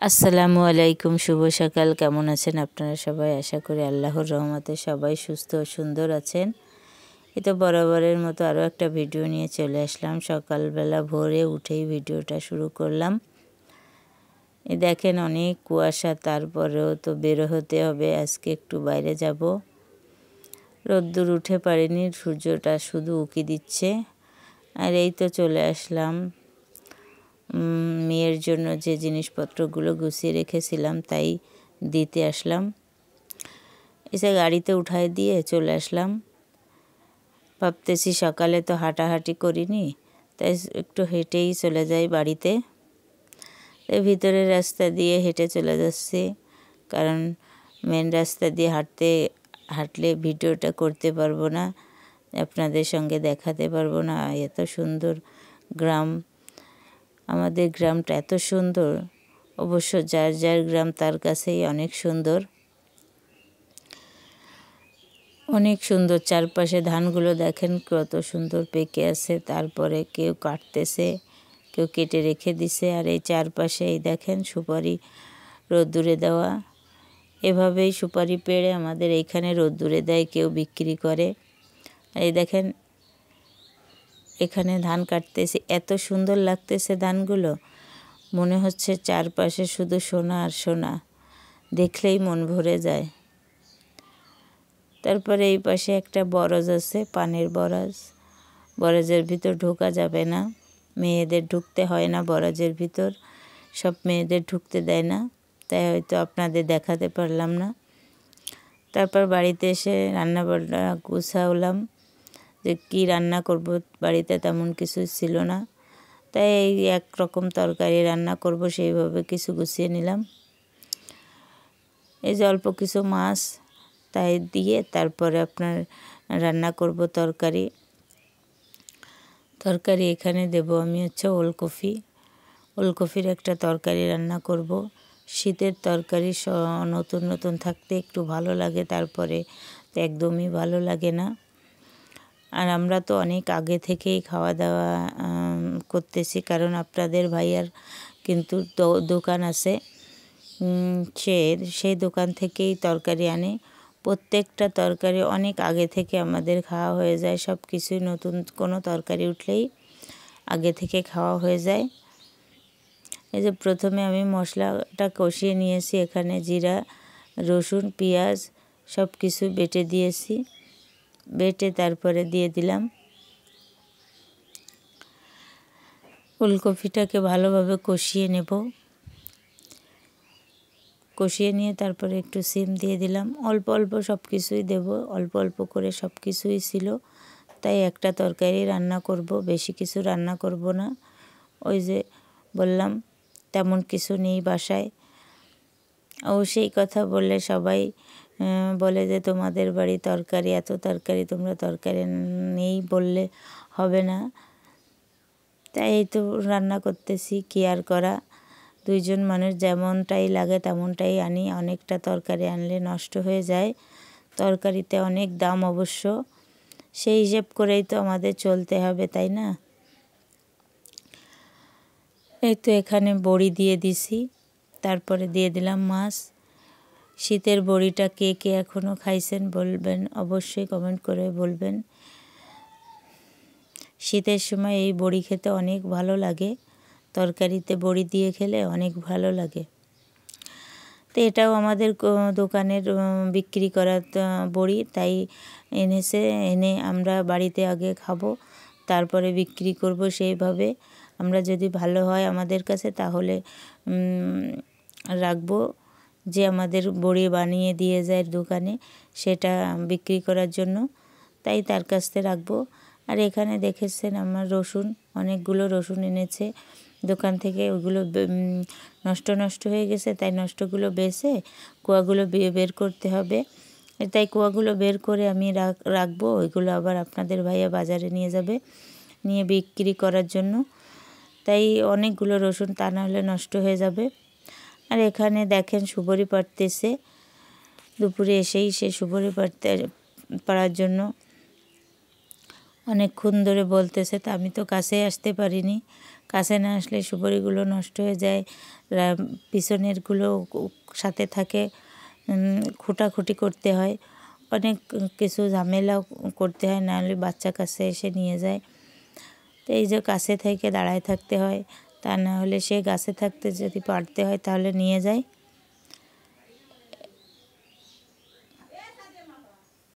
আসসালামু আলাইকুম, শুভ সকাল। কেমন আছেন আপনারা সবাই? আশা করি আল্লাহর রহমতে সবাই সুস্থ ও সুন্দর আছেন। এই তো বরাবরের মতো আরও একটা ভিডিও নিয়ে চলে আসলাম। সকালবেলা ভোরে উঠেই ভিডিওটা শুরু করলাম। এই দেখেন অনেক কুয়াশা, তারপরেও তো বেরো হতে হবে। আজকে একটু বাইরে যাব। রোদ্দুর উঠে পারেনি, সূর্যটা শুধু উকি দিচ্ছে। আর এই তো চলে আসলাম মেয়ের জন্য যে জিনিসপত্রগুলো গুছিয়ে রেখেছিলাম তাই দিতে আসলাম। এসে গাড়িতে উঠায় দিয়ে চলে আসলাম। ভাবতেছি সকালে তো হাঁটাহাঁটি করিনি, তাই একটু হেঁটেই চলে যাই বাড়িতে। তাই ভিতরের রাস্তা দিয়ে হেঁটে চলে যাচ্ছি, কারণ মেন রাস্তা দিয়ে হাঁটলে ভিডিওটা করতে পারবো না, আপনাদের সঙ্গে দেখাতে পারবো না। এত সুন্দর গ্রাম, আমাদের গ্রামটা এত সুন্দর। অবশ্য যার যার গ্রাম তার কাছেই অনেক সুন্দর, অনেক সুন্দর। চারপাশে ধানগুলো দেখেন কত সুন্দর পেকে আছে, তারপরে কেউ কাটতেছে, কেউ কেটে রেখে দিছে। আর এই চারপাশে এই দেখেন সুপারি রোদ্দুরে দেওয়া। এভাবেই সুপারি পেড়ে আমাদের এইখানে রোদ্দুরে দেয়, কেউ বিক্রি করে। আর এই দেখেন এখানে ধান কাটতেছে, এত সুন্দর লাগতেছে ধানগুলো। মনে হচ্ছে চারপাশে শুধু সোনা আর সোনা, দেখলেই মন ভরে যায়। তারপরে এই পাশে একটা বরজ আছে, পানের বরজ। বরজের ভিতর ঢোকা যাবে না, মেয়েদের ঢুকতে হয় না বরজের ভিতর, সব মেয়েদের ঢুকতে দেয় না, তাই হয়তো আপনাদের দেখাতে পারলাম না। তারপর বাড়িতে এসে রান্নাবান্না গুছালাম, যে কি রান্না করব। বাড়িতে তেমন কিছু ছিল না, তাই এই একরকম তরকারি রান্না করব, সেইভাবে কিছু গুছিয়ে নিলাম। এই যে অল্প কিছু মাছ তাই দিয়ে তারপরে আপনার রান্না করব তরকারি। এখানে দেব আমি হচ্ছে ওলকপির একটা তরকারি রান্না করব। শীতের তরকারি নতুন নতুন থাকতে একটু ভালো লাগে, তারপরে তো একদমই ভালো লাগে না। আর আমরা তো অনেক আগে থেকেই খাওয়া দাওয়া করতেছি, কারণ আপনাদের ভাইয়ার কিন্তু দোকান আছে, সেই দোকান থেকেই তরকারি আনে। প্রত্যেকটা তরকারি অনেক আগে থেকে আমাদের খাওয়া হয়ে যায়। সব কিছুই নতুন কোনো তরকারি উঠলেই আগে থেকে খাওয়া হয়ে যায়। এই যে প্রথমে আমি মশলাটা কষিয়ে নিয়েছি, এখানে জিরা, রসুন, পেঁয়াজ সব কিছু বেটে দিয়েছি। বেটে তারপরে দিয়ে দিলাম ফুলকপিটাকে ভালোভাবে কষিয়ে নেব। কষিয়ে নিয়ে তারপরে একটু সিম দিয়ে দিলাম। অল্প অল্প সব কিছুই দেবো, অল্প অল্প করে সব কিছুই ছিল। তাই একটা তরকারি রান্না করব, বেশি কিছু রান্না করব না। ওই যে বললাম তেমন কিছু নেই বাসায়। সেই কথা বললে সবাই বলে যে তোমাদের বাড়ি তরকারি, এত তরকারি, তোমরা তরকারি নেই বললে হবে না। তাই এই তো রান্না করতেছি, কি আর করা। দুইজন মানুষ যেমনটাই লাগে তেমনটাই আনি। অনেকটা তরকারি আনলে নষ্ট হয়ে যায়, তরকারিতে অনেক দাম অবশ্য। সেই হিসেব করেই তো আমাদের চলতে হবে, তাই না? এই তো এখানে বড়ি দিয়ে দিছি, তারপরে দিয়ে দিলাম মাছ। শীতের বড়িটা কে কে এখনও খাইছেন বলবেন, অবশ্যই কমেন্ট করে বলবেন। শীতের সময় এই বড়ি খেতে অনেক ভালো লাগে, তরকারিতে বড়ি দিয়ে খেলে অনেক ভালো লাগে। তো এটাও আমাদের দোকানের বিক্রি করা বড়ি, তাই এনে আমরা বাড়িতে আগে খাবো, তারপরে বিক্রি করব। সেইভাবে আমরা যদি ভালো হয় আমাদের কাছে তাহলে রাখবো, যে আমাদের বড়ি বানিয়ে দিয়ে যায় দোকানে, সেটা বিক্রি করার জন্য, তাই তার কাছ থেকে রাখবো। আর এখানে দেখেছেন আমার রসুন, অনেকগুলো রসুন এনেছে দোকান থেকে। ওইগুলো নষ্ট হয়ে গেছে, তাই নষ্টগুলো বেছে কোয়াগুলো বের করতে হবে। তাই কোয়াগুলো বের করে আমি রাখবো। ওইগুলো আবার আপনাদের ভাইয়া বাজারে নিয়ে যাবে, নিয়ে বিক্রি করার জন্য। তাই অনেকগুলো রসুন, তা নাহলে নষ্ট হয়ে যাবে। আর এখানে দেখেন সুপারি পাড়তেছে, দুপুরে এসেই সে সুপারি পাড়ার জন্য অনেকক্ষণ ধরে বলতেছে, তা আমি তো কাছে আসতে পারিনি, কাছে না আসলে সুপারিগুলো নষ্ট হয়ে যায়, পিছনেরগুলো সাথে থাকে, খুঁটাখুটি করতে হয়, অনেক কিছু ঝামেলাও করতে হয়, নাহলে বাচ্চা কাছে এসে নিয়ে যায়। তো এই যে কাছে থেকে দাঁড়ায় থাকতে হয়, তা না হলে সে গাছে থাকতে যদি পারতে হয় তাহলে নিয়ে যায়।